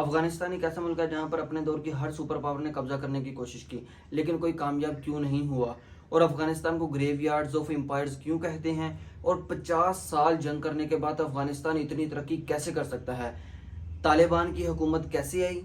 افغانستان ایک ایسا ملک ہے جہاں پر اپنے دور کی ہر سپر پاور نے قبضہ کرنے کی کوشش کی لیکن کوئی کامیاب کیوں نہیں ہوا، اور افغانستان کو گریو یارڈز آف امپائرز کیوں کہتے ہیں، اور 50 سال جنگ کرنے کے بعد افغانستان اتنی ترقی کیسے کر سکتا ہے، طالبان کی حکومت کیسے آئی،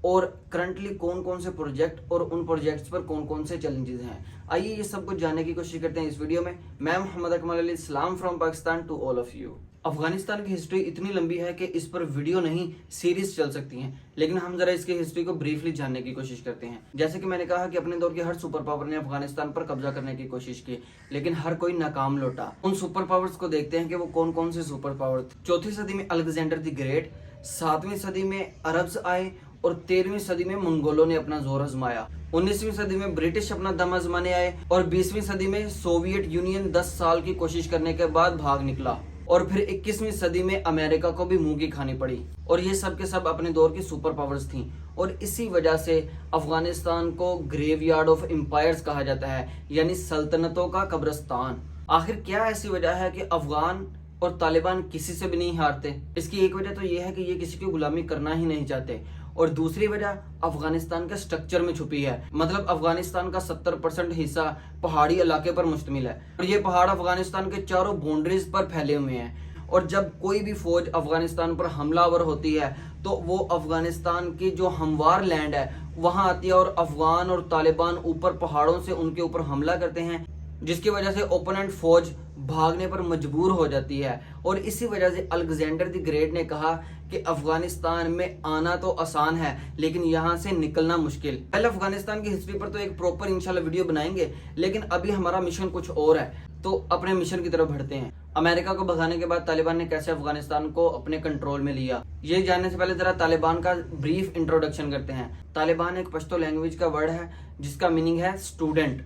اور کرنٹلی کون کون سے پروجیکٹ اور ان پروجیکٹس پر کون کون سے چیلنجز ہیں۔ آئیے یہ سب کچھ جاننے کی کوشش کرتے ہیں اس ویڈیو میں۔ میں محمد اکمل علی، سلام from Pakistan to all of you. Afghanistan کی ہسٹری اتنی لمبی ہے کہ اس پر ویڈیو نہیں سیریز چل سکتی ہیں، لیکن ہم ذرا اس کی ہسٹری کو بریفلی جاننے کی کوشش کرتے ہیں۔ جیسے کہ میں نے کہا کہ اپنے دور کے ہر سپر پاور نے افغانستان پر قبضہ کرنے کی کوشش کی لیکن ہر کوئی ناکام لوٹا۔ ان سپر پاورز کو دیکھتے ہیں کہ وہ کون کون سے سپر پاور تھے۔ 4 صدی میں الیگزینڈر دی گریٹ، 7ویں صدی میں عربز آئے اور 13ویں صدی میں منگولوں نے اپنا زور آزمایا۔ 19ویں صدی میں برٹش اپنا دم آزمانے آئے اور 20ویں صدی میں سوویت یونین 10 سال کی کوشش کرنے کے بعد بھاگ نکلا، اور پھر 21ویں صدی میں امریکہ کو بھی منہ کی کھانی پڑی، اور یہ سب کے سب اپنے دور کی سپر پاورز تھیں، اور اسی وجہ سے افغانستان کو گریو یارڈ آف امپائرز کہا جاتا ہے، یعنی سلطنتوں کا قبرستان۔ آخر کیا ایسی وجہ ہے کہ افغان اور طالبان کسی سے بھی نہیں ہارتے؟ اس کی ایک وجہ تو یہ ہے کہ یہ کسی کی غلامی کرنا ہی نہیں چاہتے، اور دوسری وجہ افغانستان کے سٹرکچر میں چھپی ہے۔ مطلب افغانستان کا 70% حصہ پہاڑی علاقے پر مشتمل ہے، اور یہ پہاڑ افغانستان کے چاروں باؤنڈریز پر پھیلے ہوئے ہیں، اور جب کوئی بھی فوج افغانستان پر حملہ آور ہوتی ہے تو وہ افغانستان کی جو ہموار لینڈ ہے وہاں آتی ہے، اور افغان اور طالبان اوپر پہاڑوں سے ان کے اوپر حملہ کرتے ہیں، جس کی وجہ سے اوپوننٹ فوج بھاگنے پر مجبور ہو جاتی ہے۔ اور اسی وجہ سے الیگزینڈر دی گریٹ نے کہا کہ افغانستان میں آنا تو آسان ہے لیکن یہاں سے نکلنا مشکل۔ پہلے افغانستان کی ہسٹری پر تو ایک پروپر انشاءاللہ ویڈیو بنائیں گے، لیکن ابھی ہمارا مشن کچھ اور ہے، تو اپنے مشن کی طرف بڑھتے ہیں۔ امریکہ کو بھگانے کے بعد طالبان نے کیسے افغانستان کو اپنے کنٹرول میں لیا، یہ جاننے سے پہلے ذرا طالبان کا بریف انٹروڈکشن کرتے ہیں۔ طالبان ایک پشتو لینگویج کا ورڈ ہے جس کا میننگ ہے اسٹوڈنٹ،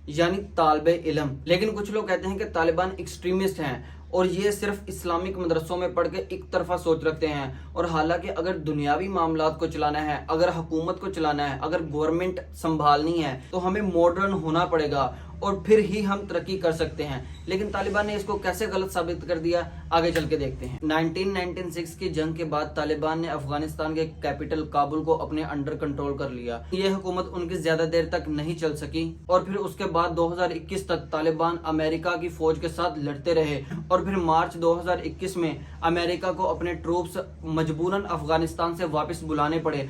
یعنی طالب علم، لیکن کچھ لوگ کہتے ہیں کہ طالبان ایکسٹریمسٹ ہیں اور یہ صرف اسلامک مدرسوں میں پڑھ کے ایک طرفہ سوچ رکھتے ہیں، اور حالانکہ اگر دنیاوی معاملات کو چلانا ہے، اگر حکومت کو چلانا ہے، اگر گورنمنٹ سنبھالنی ہے تو ہمیں ماڈرن ہونا پڑے گا اور پھر ہی ہم ترقی کر سکتے ہیں۔ لیکن طالبان نے اس کو کیسے غلط ثابت کر دیا، آگے چل کے دیکھتے ہیں۔ 1996 کی جنگ کے بعد طالبان نے افغانستان کے کیپٹل کابل کو اپنے انڈر کنٹرول کر لیا۔ یہ حکومت ان کی زیادہ دیر تک نہیں چل سکی، اور پھر اس کے بعد 2021 تک طالبان امریکہ کی فوج کے ساتھ لڑتے رہے، اور پھر مارچ 2021 میں امریکہ کو اپنے ٹروپس مجبوراً افغانستان سے واپس بلانے پڑے،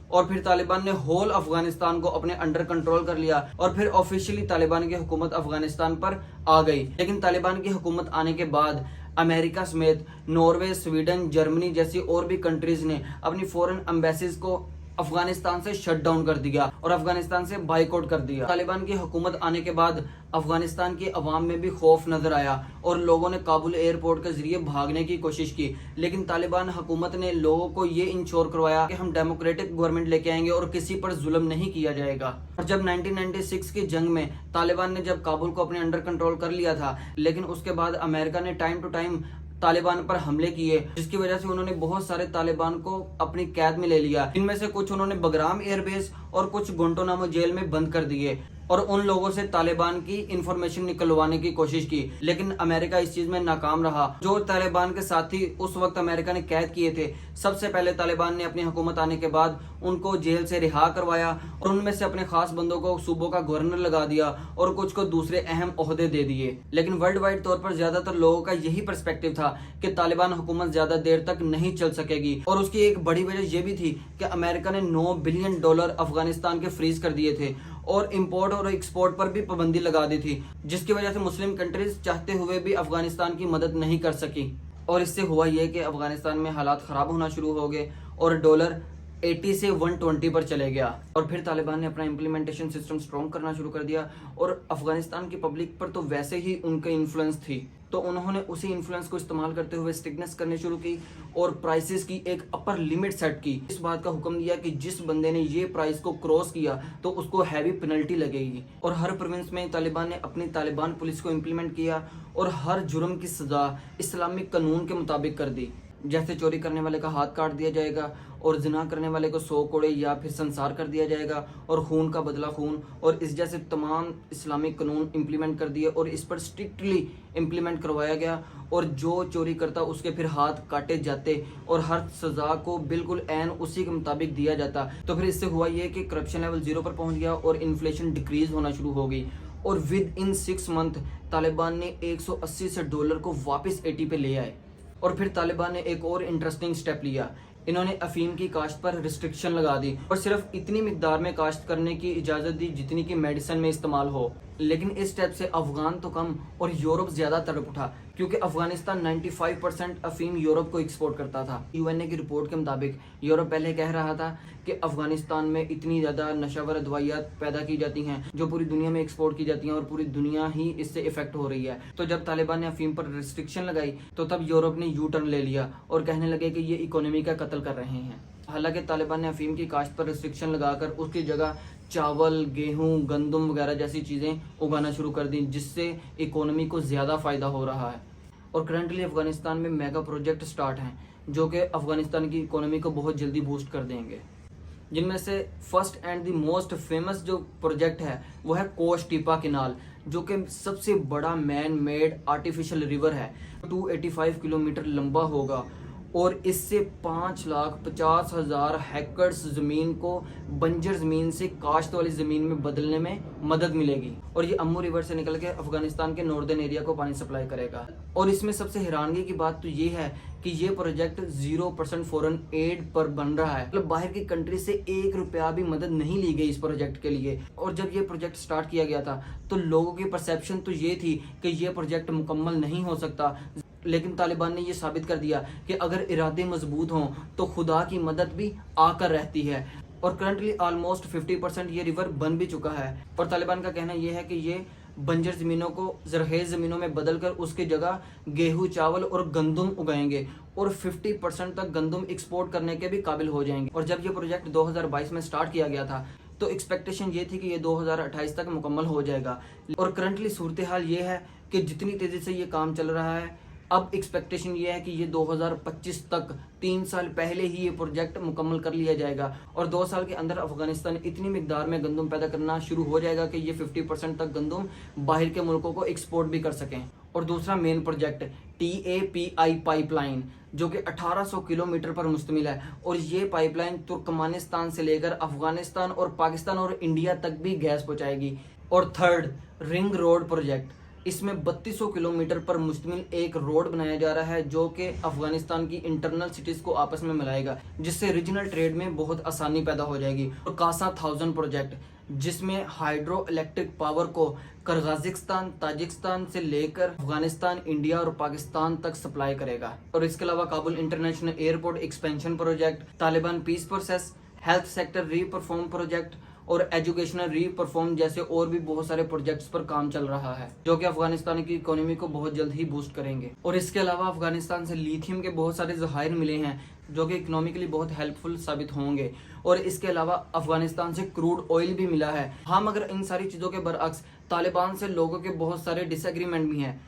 اور پھر طالبان نے ہول افغانستان کو اپنے انڈر کنٹرول کر لیا، اور پھر آفیشیلی طالبان کی حکومت افغانستان پر آ گئی۔ لیکن طالبان کی حکومت آنے کے بعد امریکہ سمیت ناروے، سویڈن، جرمنی جیسی اور بھی کنٹریز نے اپنی فورن ایمبیسیز کو افغانستان سے شٹ ڈاؤن کر دیا اور افغانستان سے بائیکاٹ کر دیا۔ طالبان کی حکومت آنے کے بعد افغانستان کی عوام میں بھی خوف نظر آیا اور لوگوں نے کابل ایئرپورٹ کے ذریعے بھاگنے کی کوشش کی، لیکن طالبان حکومت نے لوگوں کو یہ انشور کروایا کہ ہم ڈیموکریٹک گورنمنٹ لے کے آئیں گے اور کسی پر ظلم نہیں کیا جائے گا۔ اور جب 1996 کی جنگ میں طالبان نے جب کابل کو اپنے انڈر کنٹرول کر لیا تھا، لیکن اس کے بعد امریکہ نے ٹائم ٹو ٹائم طالبان پر حملے کیے، جس کی وجہ سے انہوں نے بہت سارے طالبان کو اپنی قید میں لے لیا، ان میں سے کچھ انہوں نے بگرام ایئر بیس اور کچھ گوانٹانامو جیل میں بند کر دیے، اور ان لوگوں سے طالبان کی انفارمیشن نکلوانے کی کوشش کی، لیکن امریکہ اس چیز میں ناکام رہا۔ جو طالبان کے ساتھی اس وقت امریکہ نے قید کیے تھے، سب سے پہلے طالبان نے اپنی حکومت آنے کے بعد ان کو جیل سے رہا کروایا، اور ان میں سے اپنے خاص بندوں کو صوبوں کا گورنر لگا دیا اور کچھ کو دوسرے اہم عہدے دے دیے۔ لیکن ورلڈ وائڈ طور پر زیادہ تر لوگوں کا یہی پرسپیکٹو تھا کہ طالبان حکومت زیادہ دیر تک نہیں چل سکے گی، اور اس کی ایک بڑی وجہ یہ بھی تھی کہ امریکہ نے $9 بلین افغانستان کے فریز کر دیے تھے، اور امپورٹ اور ایکسپورٹ پر بھی پابندی لگا دی تھی، جس کی وجہ سے مسلم کنٹریز چاہتے ہوئے بھی افغانستان کی مدد نہیں کر سکی، اور اس سے ہوا یہ کہ افغانستان میں حالات خراب ہونا شروع ہو گئے اور ڈالر 80 سے 120 پر چلے گیا، اور پھر طالبان نے اپنا امپلیمنٹیشن سسٹم سٹرونگ کرنا شروع کر دیا، اور افغانستان کی پبلک پر تو ویسے ہی ان کی انفلوئنس تھی، تو انہوں نے اسی انفلوئنس کو استعمال کرتے ہوئے اسٹرکٹنس کرنے شروع کی اور پرائسز کی ایک اپر لمٹ سیٹ کی۔ اس بات کا حکم دیا کہ جس بندے نے یہ پرائس کو کراس کیا تو اس کو ہیوی پینلٹی لگے گی، اور ہر پروونس میں طالبان نے اپنی طالبان پولیس کو امپلیمنٹ کیا اور ہر جرم کی سزا اسلامک قانون کے مطابق کر دی۔ जैसे चोरी करने वाले का हाथ काट दिया जाएगा और जिना करने वाले को 100 कोड़े या फिर संसार कर दिया जाएगा और खून का बदला खून, और इस जैसे तमाम इस्लामिक कानून इम्प्लीमेंट कर दिए और इस पर स्ट्रिक्टली इम्प्लीमेंट करवाया गया, और जो चोरी करता उसके फिर हाथ काटे जाते और हर सज़ा को बिल्कुल ऐन उसी के मुताबिक दिया जाता। तो फिर इससे हुआ ये कि करप्शन लेवल 0 पर पहुंच गया और इन्फ्लेशन डिक्रीज होना शुरू हो गई, और विद इन 6 मंथ तालिबान ने $180 से डॉलर को वापस 80 पे ले आए। और फिर तालिबान ने एक और इंटरेस्टिंग स्टेप लिया, इन्होंने अफीम की काश्त पर रिस्ट्रिक्शन लगा दी और सिर्फ इतनी मिकदार में काश्त करने की इजाज़त दी जितनी की मेडिसिन में इस्तेमाल हो। लेकिन इस स्टेप से अफगान तो कम और यूरोप ज़्यादा तड़प उठा, क्योंकि अफगानिस्तान 95% अफीम यूरोप को एक्सपोर्ट करता था। यूएनए की रिपोर्ट के मुताबिक यूरोप पहले कह रहा था कि अफगानिस्तान में इतनी ज़्यादा नशावर दवाइयाँ पैदा की जाती हैं जो पूरी दुनिया में एक्सपोर्ट की जाती हैं और पूरी दुनिया ही इससे इफेक्ट हो रही है। तो जब तालिबान ने अफीम पर रिस्ट्रिक्शन लगाई तो तब यूरोप ने यू टर्न ले लिया और कहने लगे कि ये इकोनॉमी का कत्ल कर रहे हैं। हालांकि तालिबान ने अफीम की काश्त पर रिस्ट्रिक्शन लगाकर उसकी जगह चावल, गेहूं, गंदम वगैरह जैसी चीज़ें उगाना शुरू कर दी, जिससे इकोनॉमी को ज़्यादा फ़ायदा हो रहा है। और करंटली अफगानिस्तान में मेगा प्रोजेक्ट स्टार्ट हैं जो कि अफगानिस्तान की इकोनॉमी को बहुत जल्दी बूस्ट कर देंगे। जिनमें से first and the most famous जो प्रोजेक्ट है वो है कोश टीपा कैनाल, जो कि सबसे बड़ा मैन मेड आर्टिफिशियल रिवर है। 285 किलोमीटर लंबा होगा और इससे 5,50,000 हेक्टर्स ज़मीन को बंजर ज़मीन से काश्त वाली ज़मीन में बदलने में मदद मिलेगी। और ये अम्मू रिवर से निकल के अफगानिस्तान के नॉर्दर्न एरिया को पानी सप्लाई करेगा। और इसमें सबसे हैरानगी की बात तो ये है कि ये प्रोजेक्ट 0% फॉरेन एड पर बन रहा है, मतलब बाहर की कंट्री से 1 रुपया भी मदद नहीं ली गई इस प्रोजेक्ट के लिए। और जब ये प्रोजेक्ट स्टार्ट किया गया था तो लोगों की परसेप्शन तो ये थी कि ये प्रोजेक्ट मुकम्मल नहीं हो सकता, लेकिन तालिबान ने ये साबित कर दिया कि अगर इरादे मजबूत हों तो खुदा की मदद भी आकर रहती है। और करंटली ऑलमोस्ट 50% ये रिवर बन भी चुका है। और तालिबान का कहना ये है कि ये बंजर ज़मीनों को ज़रखेज़ ज़मीनों में बदलकर उसकी जगह गेहूं, चावल और गंदम उगाएंगे और 50% तक गंदम एक्सपोर्ट करने के भी काबिल हो जाएंगे। और जब ये प्रोजेक्ट 2022 में स्टार्ट किया गया था तो एक्सपेक्टेशन ये थी कि ये 2028 तक मुकम्मल हो जाएगा। और करंटली सूरत हाल ये है कि जितनी तेज़ी से ये काम चल रहा है, अब एक्सपेक्टेशन ये है कि ये 2025 तक 3 साल पहले ही ये प्रोजेक्ट मुकम्मल कर लिया जाएगा और 2 साल के अंदर अफगानिस्तान इतनी मिकदार में गंदम पैदा करना शुरू हो जाएगा कि ये 50% तक गंदम बाहर के मुल्कों को एक्सपोर्ट भी कर सकें। और दूसरा मेन प्रोजेक्ट TAPI पाइपलाइन, जो कि 1800 किलोमीटर पर मुश्तमिल है, और ये पाइपलाइन तुर्कमानिस्तान से लेकर अफगानिस्तान और पाकिस्तान और इंडिया तक भी गैस पहुँचाएगी। और थर्ड रिंग रोड प्रोजेक्ट, इसमें 3200 किलोमीटर पर मुश्तमिल एक रोड बनाया जा रहा है जो कि अफगानिस्तान की इंटरनल सिटीज़ को आपस में मिलाएगा, जिससे रीजनल ट्रेड में बहुत आसानी पैदा हो जाएगी। और कासा 1000 प्रोजेक्ट, जिसमें हाइड्रो इलेक्ट्रिक पावर को किर्गिज़स्तान, ताजिकिस्तान से लेकर अफगानिस्तान, इंडिया और पाकिस्तान तक सप्लाई करेगा। और इसके अलावा Kabul international airport expansion project, Taliban peace process, health sector reperform project और एजुकेशनल रीपरफॉर्म जैसे और भी बहुत सारे प्रोजेक्ट्स पर काम चल रहा है जो कि अफगानिस्तान की इकोनॉमी को बहुत जल्द ही बूस्ट करेंगे। और इसके अलावा अफगानिस्तान से लिथियम के बहुत सारे ज़खायर मिले हैं जो कि इकोनॉमिकली बहुत हेल्पफुल साबित होंगे। और इसके अलावा अफगानिस्तान से क्रूड ऑयल भी मिला है। हाँ, मगर इन सारी चीज़ों के बरअक्स तालिबान से लोगों के बहुत सारे डिसएग्रीमेंट भी हैं,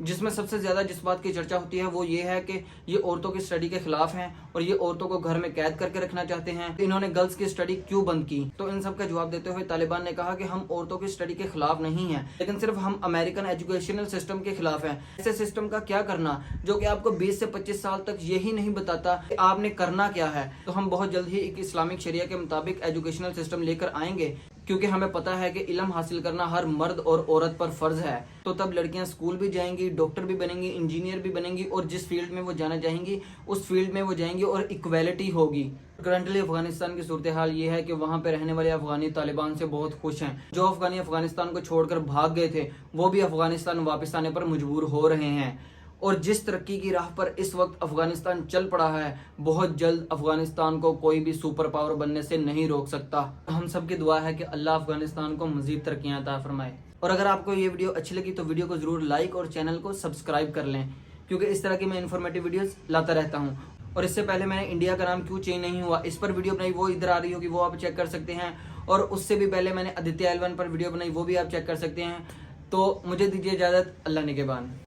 जिसमें सबसे ज़्यादा जिस बात की चर्चा होती है वो ये है कि ये औरतों की स्टडी के खिलाफ हैं और ये औरतों को घर में कैद करके रखना चाहते हैं। इन्होंने गर्ल्स की स्टडी क्यों बंद की? तो इन सब का जवाब देते हुए तालिबान ने कहा कि हम औरतों की स्टडी के खिलाफ नहीं हैं, लेकिन सिर्फ हम अमेरिकन एजुकेशनल सिस्टम के खिलाफ हैं। ऐसे सिस्टम का क्या करना जो कि आपको 20 से 25 साल तक यही नहीं बताता कि आपने करना क्या है। तो हम बहुत जल्द ही एक इस्लामिक शरिया के मुताबिक एजुकेशनल सिस्टम लेकर आएंगे, क्योंकि हमें पता है कि इल्म हासिल करना हर मर्द और औरत पर फर्ज है। तो तब लड़कियां स्कूल भी जाएंगी, डॉक्टर भी बनेंगी, इंजीनियर भी बनेंगी और जिस फील्ड में वो जाना चाहेंगी उस फील्ड में वो जाएंगी और इक्वालिटी होगी। करंटली अफगानिस्तान की सूरत हाल ये है कि वहाँ पे रहने वाले अफगानी तालिबान से बहुत खुश हैं। जो अफगानी अफगानिस्तान को छोड़कर भाग गए थे वो भी अफगानिस्तान वापस आने पर मजबूर हो रहे हैं। और जिस तरक्की की राह पर इस वक्त अफगानिस्तान चल पड़ा है, बहुत जल्द अफगानिस्तान को कोई भी सुपर पावर बनने से नहीं रोक सकता। हम सब की दुआ है कि अल्लाह अफगानिस्तान को मजीद तरक्कियां अता फरमाए। और अगर आपको ये वीडियो अच्छी लगी तो वीडियो को जरूर लाइक और चैनल को सब्सक्राइब कर लें, क्योंकि इस तरह की मैं इन्फॉर्मेटिव वीडियोस लाता रहता हूँ। और इससे पहले मैंने इंडिया का नाम क्यों चेंज नहीं हुआ इस पर वीडियो बनाई, वो इधर आ रही होगी, वो आप चेक कर सकते हैं। और उससे भी पहले मैंने आदित्य L1 पर वीडियो बनाई, वो भी आप चेक कर सकते हैं। तो मुझे दीजिए इजाज़त, अल्लाह निगहबान।